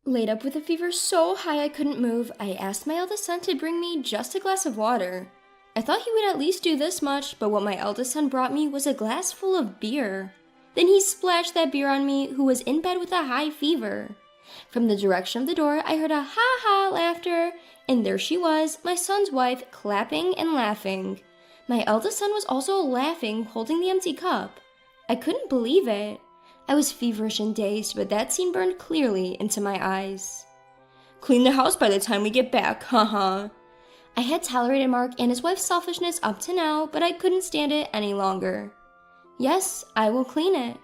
Laid up with a fever so high I couldn't move, I asked my eldest son to bring me just a glass of water. I thought he would at least do this much, but what my eldest son brought me was a glass full of beer. Then he splashed that beer on me, who was in bed with a high fever. From the direction of the door, I heard a ha-ha laughter, and there she was, my son's wife, clapping and laughing. My eldest son was also laughing, holding the empty cup. I couldn't believe it. I was feverish and dazed, but that scene burned clearly into my eyes. "Clean the house by the time we get back, haha." I had tolerated Mark and his wife's selfishness up to now, but I couldn't stand it any longer. "Yes, I will clean it,"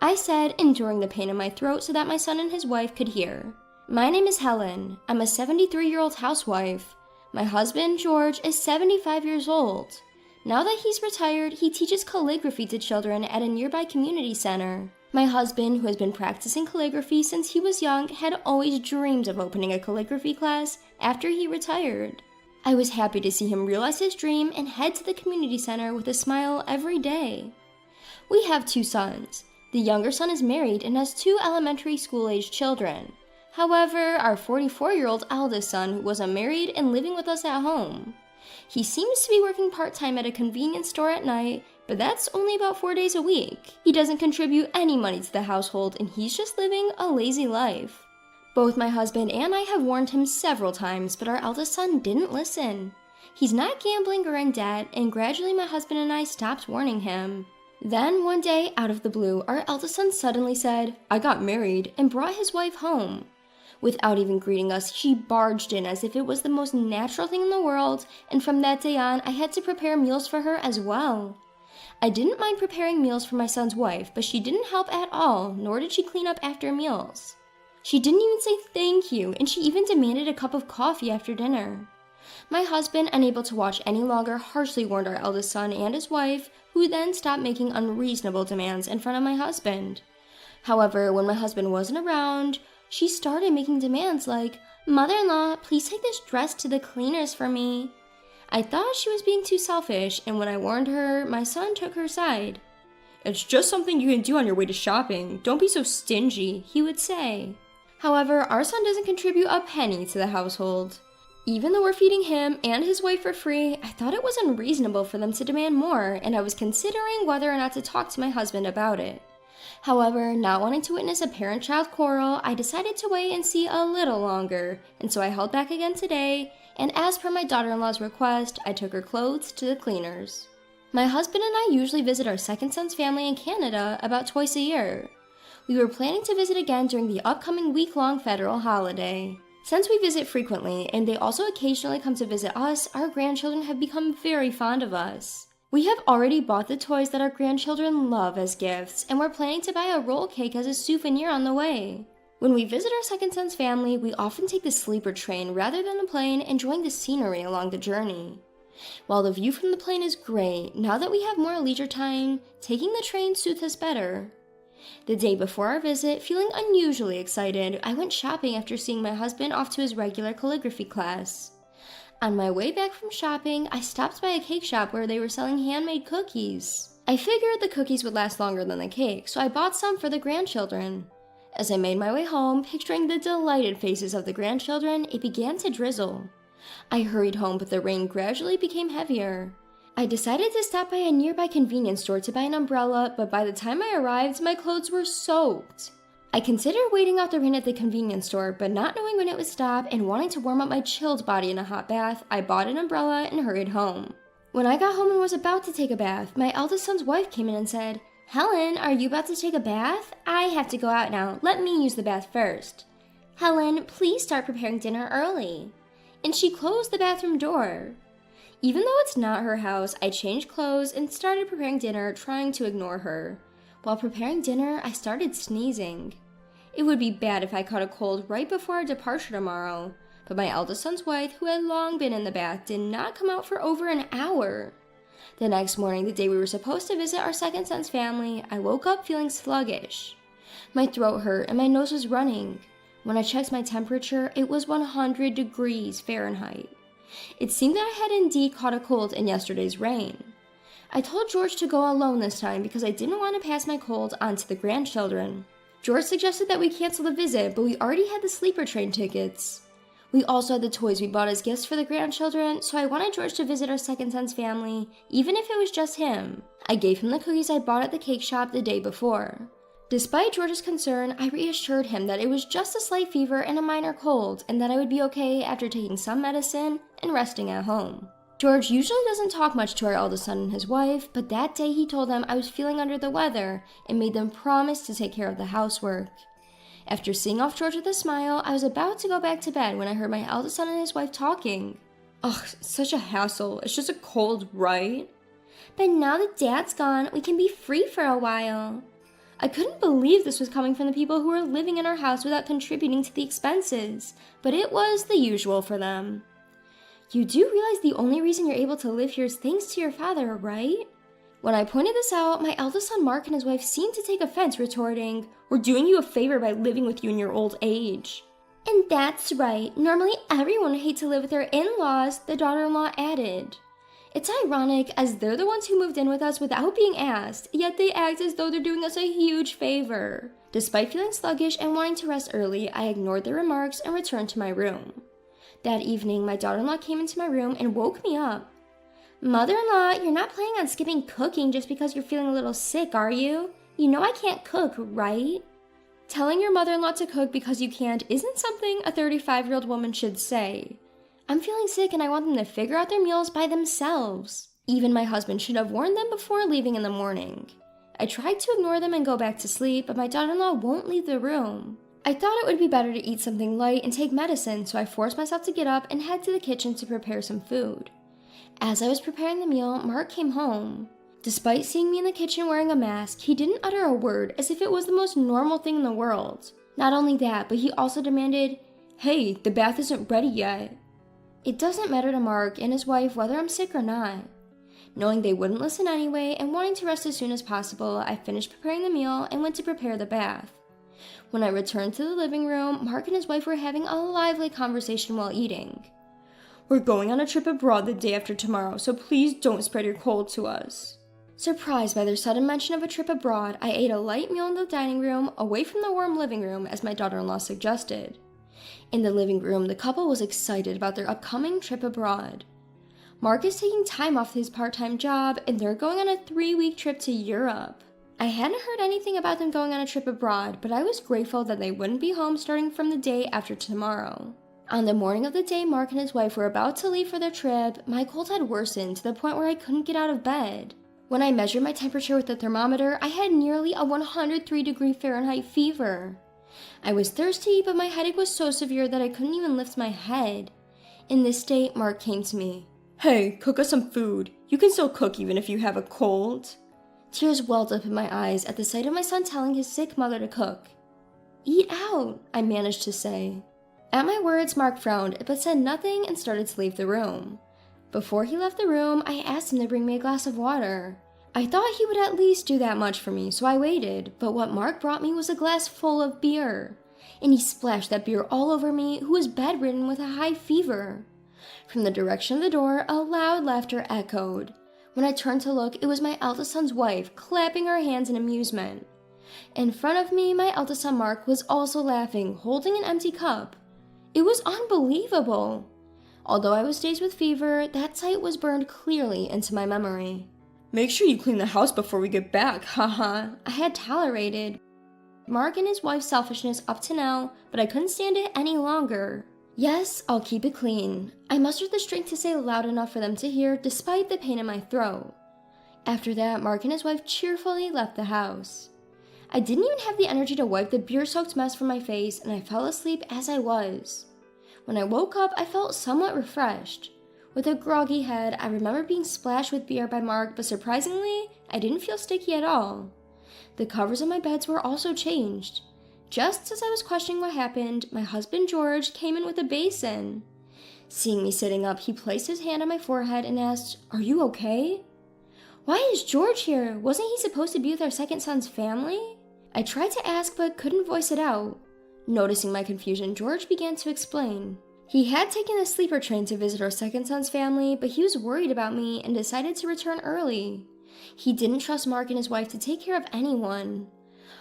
I said, enduring the pain in my throat so that my son and his wife could hear. "My name is Helen. I'm a 73-year-old housewife. My husband, George, is 75 years old. Now that he's retired, he teaches calligraphy to children at a nearby community center. My husband, who has been practicing calligraphy since he was young, had always dreamed of opening a calligraphy class after he retired. I was happy to see him realize his dream and head to the community center with a smile every day. We have 2 sons. The younger son is married and has 2 elementary school-aged children. However, our 44-year-old eldest son was unmarried and living with us at home. He seems to be working part-time at a convenience store at night, but that's only about 4 days a week. He doesn't contribute any money to the household, and he's just living a lazy life. Both my husband and I have warned him several times, but our eldest son didn't listen. He's not gambling or in debt, and gradually my husband and I stopped warning him. Then one day, out of the blue, our eldest son suddenly said, "I got married," and brought his wife home. Without even greeting us, she barged in as if it was the most natural thing in the world, and from that day on, I had to prepare meals for her as well. I didn't mind preparing meals for my son's wife, but she didn't help at all, nor did she clean up after meals. She didn't even say thank you, and she even demanded a cup of coffee after dinner. My husband, unable to watch any longer, harshly warned our eldest son and his wife, who then stopped making unreasonable demands in front of my husband. However, when my husband wasn't around, she started making demands like, "Mother-in-law, please take this dress to the cleaners for me." I thought she was being too selfish, and when I warned her, my son took her side. "It's just something you can do on your way to shopping. Don't be so stingy," he would say. However, our son doesn't contribute a penny to the household. Even though we're feeding him and his wife for free, I thought it was unreasonable for them to demand more, and I was considering whether or not to talk to my husband about it. However, not wanting to witness a parent-child quarrel, I decided to wait and see a little longer, and so I held back again today, and as per my daughter-in-law's request, I took her clothes to the cleaners. My husband and I usually visit our second son's family in Canada about twice a year. We were planning to visit again during the upcoming week-long federal holiday. Since we visit frequently, and they also occasionally come to visit us, our grandchildren have become very fond of us. We have already bought the toys that our grandchildren love as gifts, and we're planning to buy a roll cake as a souvenir on the way. When we visit our second son's family, we often take the sleeper train rather than a plane, enjoying the scenery along the journey. While the view from the plane is great, now that we have more leisure time, taking the train suits us better. The day before our visit, feeling unusually excited, I went shopping after seeing my husband off to his regular calligraphy class. On my way back from shopping, I stopped by a cake shop where they were selling handmade cookies. I figured the cookies would last longer than the cake, so I bought some for the grandchildren. As I made my way home, picturing the delighted faces of the grandchildren, it began to drizzle. I hurried home, but the rain gradually became heavier. I decided to stop by a nearby convenience store to buy an umbrella, but by the time I arrived, my clothes were soaked. I considered waiting out the rain at the convenience store, but not knowing when it would stop and wanting to warm up my chilled body in a hot bath, I bought an umbrella and hurried home. When I got home and was about to take a bath, my eldest son's wife came in and said, "Helen, are you about to take a bath? I have to go out now. Let me use the bath first." "Helen, please start preparing dinner early." And she closed the bathroom door. Even though it's not her house, I changed clothes and started preparing dinner, trying to ignore her. While preparing dinner, I started sneezing. It would be bad if I caught a cold right before our departure tomorrow, but my eldest son's wife, who had long been in the bath, did not come out for over an hour. The next morning, the day we were supposed to visit our second son's family, I woke up feeling sluggish. My throat hurt and my nose was running. When I checked my temperature, it was 100 degrees Fahrenheit. It seemed that I had indeed caught a cold in yesterday's rain. I told George to go alone this time because I didn't want to pass my cold on to the grandchildren. George suggested that we cancel the visit, but we already had the sleeper train tickets. We also had the toys we bought as gifts for the grandchildren, so I wanted George to visit our second son's family, even if it was just him. I gave him the cookies I bought at the cake shop the day before. Despite George's concern, I reassured him that it was just a slight fever and a minor cold, and that I would be okay after taking some medicine and resting at home. George usually doesn't talk much to our eldest son and his wife, but that day he told them I was feeling under the weather and made them promise to take care of the housework. After seeing off George with a smile, I was about to go back to bed when I heard my eldest son and his wife talking. Ugh, such a hassle. It's just a cold, right? But now that Dad's gone, we can be free for a while. I couldn't believe this was coming from the people who were living in our house without contributing to the expenses, but it was the usual for them. You do realize the only reason you're able to live here is thanks to your father, right? When I pointed this out, my eldest son Mark and his wife seemed to take offense, retorting, "We're doing you a favor by living with you in your old age." And that's right, normally everyone would hate to live with their in-laws, the daughter-in-law added. It's ironic, as they're the ones who moved in with us without being asked, yet they act as though they're doing us a huge favor. Despite feeling sluggish and wanting to rest early, I ignored their remarks and returned to my room. That evening, my daughter-in-law came into my room and woke me up. "Mother-in-law, you're not planning on skipping cooking just because you're feeling a little sick, are you? You know I can't cook, right?" Telling your mother-in-law to cook because you can't isn't something a 35-year-old woman should say. I'm feeling sick and I want them to figure out their meals by themselves. Even my husband should have warned them before leaving in the morning. I tried to ignore them and go back to sleep, but my daughter-in-law won't leave the room. I thought it would be better to eat something light and take medicine, so I forced myself to get up and head to the kitchen to prepare some food. As I was preparing the meal, Mark came home. Despite seeing me in the kitchen wearing a mask, he didn't utter a word as if it was the most normal thing in the world. Not only that, but he also demanded, "Hey, the bath isn't ready yet." It doesn't matter to Mark and his wife whether I'm sick or not. Knowing they wouldn't listen anyway and wanting to rest as soon as possible, I finished preparing the meal and went to prepare the bath. When I returned to the living room, Mark and his wife were having a lively conversation while eating. "We're going on a trip abroad the day after tomorrow, so please don't spread your cold to us." Surprised by their sudden mention of a trip abroad, I ate a light meal in the dining room, away from the warm living room as my daughter-in-law suggested. In the living room, the couple was excited about their upcoming trip abroad. Mark is taking time off his part-time job, and they're going on a 3-week trip to Europe. I hadn't heard anything about them going on a trip abroad, but I was grateful that they wouldn't be home starting from the day after tomorrow. On the morning of the day Mark and his wife were about to leave for their trip, my cold had worsened to the point where I couldn't get out of bed. When I measured my temperature with the thermometer, I had nearly a 103-degree Fahrenheit fever. I was thirsty, but my headache was so severe that I couldn't even lift my head. In this state, Mark came to me. "Hey, cook us some food. You can still cook even if you have a cold." Tears welled up in my eyes at the sight of my son telling his sick mother to cook. "Eat out," I managed to say. At my words, Mark frowned, but said nothing and started to leave the room. Before he left the room, I asked him to bring me a glass of water. I thought he would at least do that much for me, so I waited, but what Mark brought me was a glass full of beer. And he splashed that beer all over me, who was bedridden with a high fever. From the direction of the door, a loud laughter echoed. When I turned to look, it was my eldest son's wife, clapping her hands in amusement. In front of me, my eldest son Mark was also laughing, holding an empty cup. It was unbelievable. Although I was dazed with fever, that sight was burned clearly into my memory. "Make sure you clean the house before we get back, haha," I had tolerated Mark and his wife's selfishness up to now, but I couldn't stand it any longer. "Yes, I'll keep it clean." I mustered the strength to say loud enough for them to hear, despite the pain in my throat. After that, Mark and his wife cheerfully left the house. I didn't even have the energy to wipe the beer-soaked mess from my face, and I fell asleep as I was. When I woke up, I felt somewhat refreshed. With a groggy head, I remember being splashed with beer by Mark, but surprisingly, I didn't feel sticky at all. The covers of my beds were also changed. Just as I was questioning what happened, my husband George came in with a basin. Seeing me sitting up, he placed his hand on my forehead and asked, "Are you okay?" "Why is George here? Wasn't he supposed to be with our second son's family?" I tried to ask but couldn't voice it out. Noticing my confusion, George began to explain. He had taken a sleeper train to visit our second son's family, but he was worried about me and decided to return early. He didn't trust Mark and his wife to take care of anyone.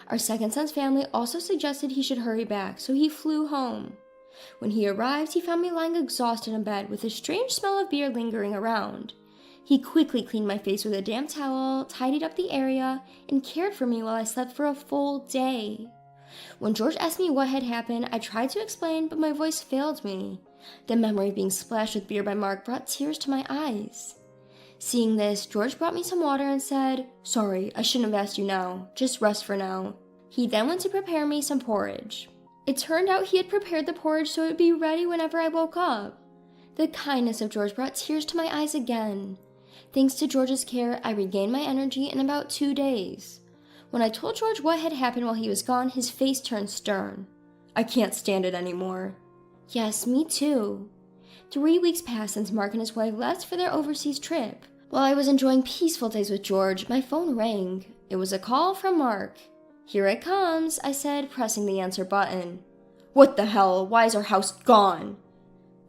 Our second son's family also suggested he should hurry back, so he flew home. When he arrived, he found me lying exhausted in bed with a strange smell of beer lingering around. He quickly cleaned my face with a damp towel, tidied up the area, and cared for me while I slept for a full day. When George asked me what had happened, I tried to explain, but my voice failed me. The memory of being splashed with beer by Mark brought tears to my eyes. Seeing this, George brought me some water and said, "Sorry, I shouldn't have asked you now. Just rest for now." He then went to prepare me some porridge. It turned out he had prepared the porridge so it would be ready whenever I woke up. The kindness of George brought tears to my eyes again. Thanks to George's care, I regained my energy in about 2 days. When I told George what had happened while he was gone, his face turned stern. "I can't stand it anymore." Yes, me too. 3 weeks passed since Mark and his wife left for their overseas trip. While I was enjoying peaceful days with George, my phone rang. It was a call from Mark. "Here it comes," I said, pressing the answer button. "What the hell? Why is our house gone?"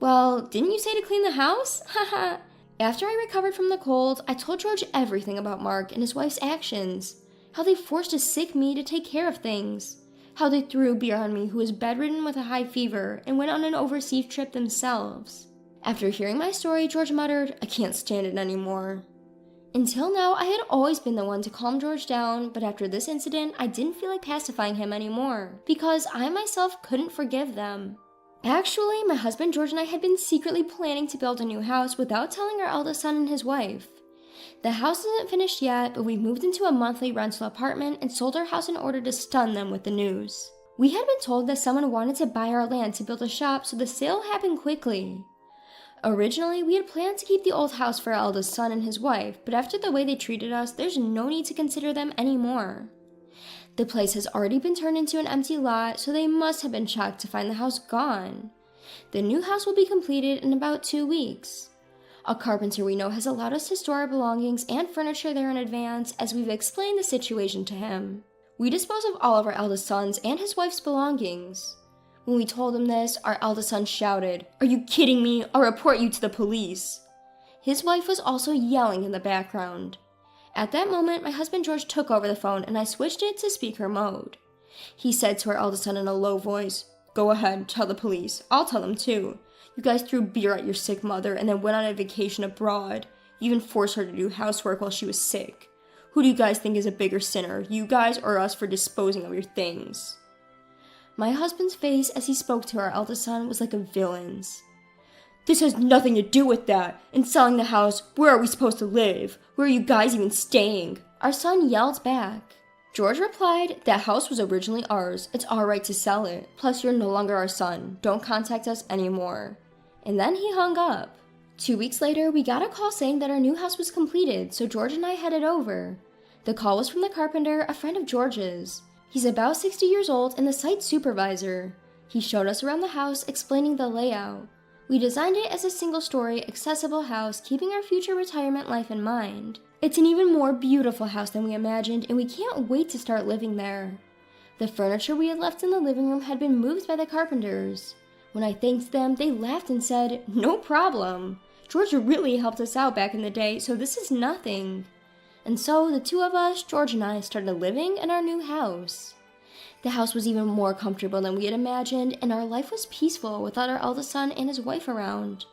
"Well, didn't you say to clean the house? Haha." After I recovered from the cold, I told George everything about Mark and his wife's actions. How they forced a sick me to take care of things. How they threw beer on me who was bedridden with a high fever and went on an overseas trip themselves. After hearing my story, George muttered, "I can't stand it anymore." Until now, I had always been the one to calm George down, but after this incident, I didn't feel like pacifying him anymore, because I myself couldn't forgive them. Actually, my husband George and I had been secretly planning to build a new house without telling our eldest son and his wife. The house isn't finished yet, but we moved into a monthly rental apartment and sold our house in order to stun them with the news. We had been told that someone wanted to buy our land to build a shop, so the sale happened quickly. Originally, we had planned to keep the old house for our eldest son and his wife, but after the way they treated us, there's no need to consider them anymore. The place has already been turned into an empty lot, so they must have been shocked to find the house gone. The new house will be completed in about 2 weeks. A carpenter we know has allowed us to store our belongings and furniture there in advance, as we've explained the situation to him. We dispose of all of our eldest son's and his wife's belongings. When we told him this, our eldest son shouted, "Are you kidding me? I'll report you to the police." His wife was also yelling in the background. At that moment, my husband George took over the phone and I switched it to speaker mode. He said to our eldest son in a low voice, "Go ahead, tell the police. I'll tell them too. You guys threw beer at your sick mother and then went on a vacation abroad. You even forced her to do housework while she was sick. Who do you guys think is a bigger sinner, you guys or us for disposing of your things?" My husband's face as he spoke to our eldest son was like a villain's. "This has nothing to do with that. In selling the house, where are we supposed to live? Where are you guys even staying?" Our son yelled back. George replied, "That house was originally ours. It's our right to sell it. Plus, you're no longer our son. Don't contact us anymore." And then he hung up. 2 weeks later, we got a call saying that our new house was completed, so George and I headed over. The call was from the carpenter, a friend of George's. He's about 60 years old and the site supervisor. He showed us around the house, explaining the layout. We designed it as a single-story, accessible house, keeping our future retirement life in mind. It's an even more beautiful house than we imagined, and we can't wait to start living there. The furniture we had left in the living room had been moved by the carpenters. When I thanked them, they laughed and said, "No problem. George really helped us out back in the day, so this is nothing." And so the two of us, George and I, started living in our new house. The house was even more comfortable than we had imagined, and our life was peaceful without our eldest son and his wife around.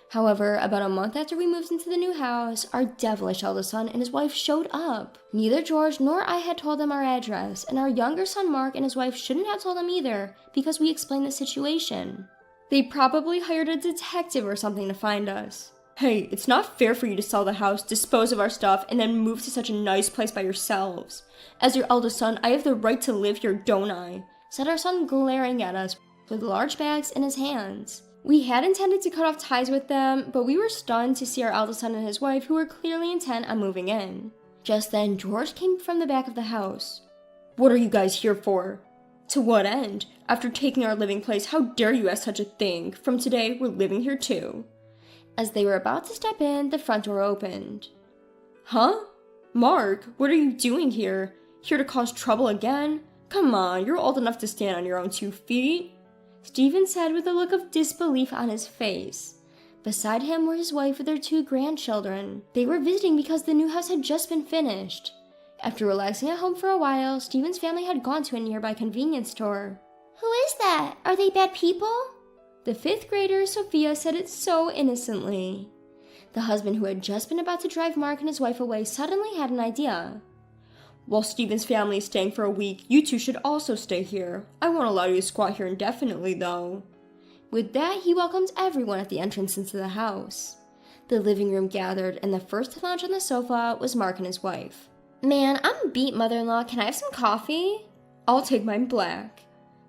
However, about a month after we moved into the new house, our devilish eldest son and his wife showed up. Neither George nor I had told them our address, and our younger son Mark and his wife shouldn't have told them either, because we explained the situation. They probably hired a detective or something to find us. "Hey, it's not fair for you to sell the house, dispose of our stuff, and then move to such a nice place by yourselves. As your eldest son, I have the right to live here, don't I?" said our son, glaring at us with large bags in his hands. We had intended to cut off ties with them, but we were stunned to see our eldest son and his wife, who were clearly intent on moving in. Just then, George came from the back of the house. "What are you guys here for?" "To what end? After taking our living place, how dare you ask such a thing? From today, we're living here too." As they were about to step in, the front door opened. "Huh? Mark, what are you doing here? Here to cause trouble again? Come on, you're old enough to stand on your own 2 feet. Stephen said with a look of disbelief on his face. Beside him were his wife with their 2 grandchildren. They were visiting because the new house had just been finished. After relaxing at home for a while, Steven's family had gone to a nearby convenience store. Who is that? Are they bad people? The 5th grader, Sophia, said it so innocently. The husband who had just been about to drive Mark and his wife away suddenly had an idea. While Steven's family is staying for a week, you two should also stay here. I won't allow you to squat here indefinitely, though. With that, he welcomed everyone at the entrance into the house. The living room gathered, and the first to lounge on the sofa was Mark and his wife. Man, I'm beat, mother-in-law. Can I have some coffee? I'll take mine black.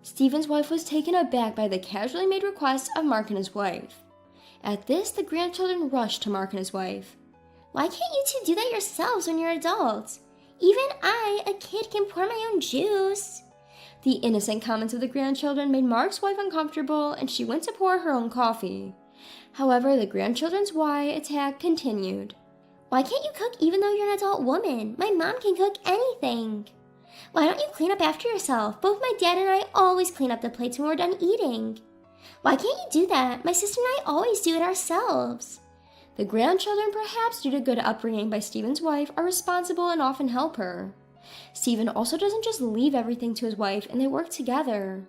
Steven's wife was taken aback by the casually made request of Mark and his wife. At this, the grandchildren rushed to Mark and his wife. Why can't you two do that yourselves when you're adults? Even I, a kid, can pour my own juice. The innocent comments of the grandchildren made Mark's wife uncomfortable, and she went to pour her own coffee. However, the grandchildren's why attack continued. Why can't you cook even though you're an adult woman? My mom can cook anything. Why don't you clean up after yourself? Both my dad and I always clean up the plates when we're done eating. Why can't you do that? My sister and I always do it ourselves. The grandchildren, perhaps due to good upbringing by Steven's wife, are responsible and often help her. Steven also doesn't just leave everything to his wife, and they work together.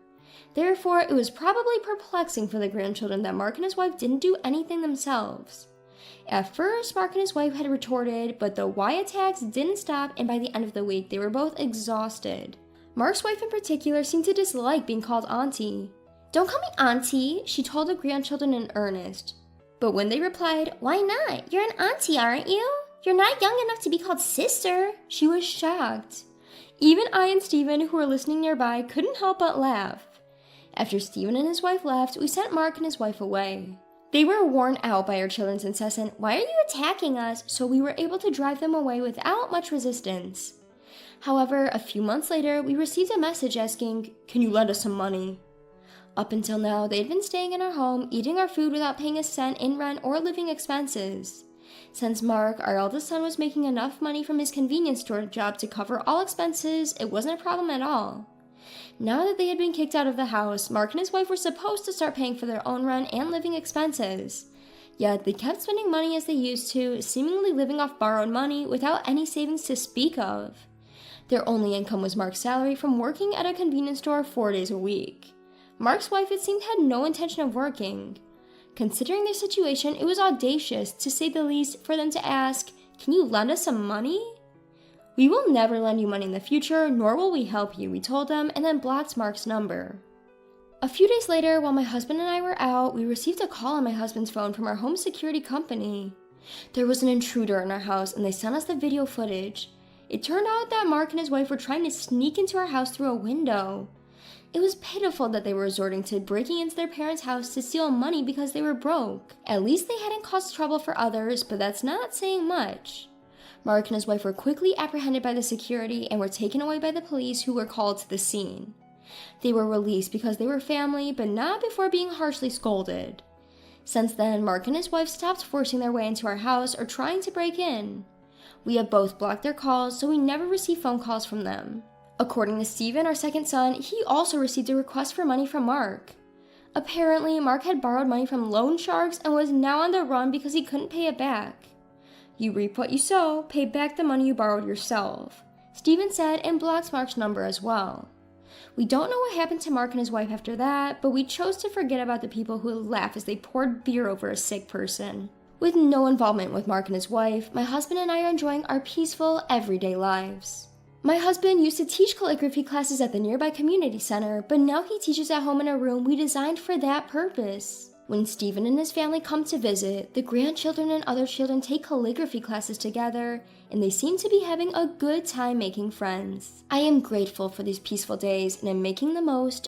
Therefore, it was probably perplexing for the grandchildren that Mark and his wife didn't do anything themselves. At first, Mark and his wife had retorted, but the why attacks didn't stop, and by the end of the week, they were both exhausted. Mark's wife in particular seemed to dislike being called auntie. Don't call me auntie, she told the grandchildren in earnest. But when they replied, why not? You're an auntie, aren't you? You're not young enough to be called sister. She was shocked. Even I and Steven, who were listening nearby, couldn't help but laugh. After Steven and his wife left, we sent Mark and his wife away. They were worn out by our children's incessant, why are you attacking us? So we were able to drive them away without much resistance. However, a few months later, we received a message asking, can you lend us some money? Up until now, they had been staying in our home, eating our food without paying a cent in rent or living expenses. Since Mark, our eldest son, was making enough money from his convenience store job to cover all expenses, it wasn't a problem at all. Now that they had been kicked out of the house, Mark and his wife were supposed to start paying for their own rent and living expenses. Yet they kept spending money as they used to, seemingly living off borrowed money without any savings to speak of. Their only income was Mark's salary from working at a convenience store 4 days a week. Mark's wife, it seemed, had no intention of working. Considering their situation, it was audacious, to say the least, for them to ask, can you lend us some money? We will never lend you money in the future, nor will we help you, we told them, and then blocked Mark's number. A few days later, while my husband and I were out, we received a call on my husband's phone from our home security company. There was an intruder in our house, and they sent us the video footage. It turned out that Mark and his wife were trying to sneak into our house through a window. It was pitiful that they were resorting to breaking into their parents' house to steal money because they were broke. At least they hadn't caused trouble for others, but that's not saying much. Mark and his wife were quickly apprehended by the security and were taken away by the police, who were called to the scene. They were released because they were family, but not before being harshly scolded. Since then, Mark and his wife stopped forcing their way into our house or trying to break in. We have both blocked their calls, so we never receive phone calls from them. According to Steven, our second son, he also received a request for money from Mark. Apparently, Mark had borrowed money from loan sharks and was now on the run because he couldn't pay it back. You reap what you sow, pay back the money you borrowed yourself, Steven said, and blocked Mark's number as well. We don't know what happened to Mark and his wife after that, but we chose to forget about the people who would laugh as they poured beer over a sick person. With no involvement with Mark and his wife, my husband and I are enjoying our peaceful, everyday lives. My husband used to teach calligraphy classes at the nearby community center, but now he teaches at home in a room we designed for that purpose. When Steven and his family come to visit, the grandchildren and other children take calligraphy classes together, and they seem to be having a good time making friends. I am grateful for these peaceful days, and am making the most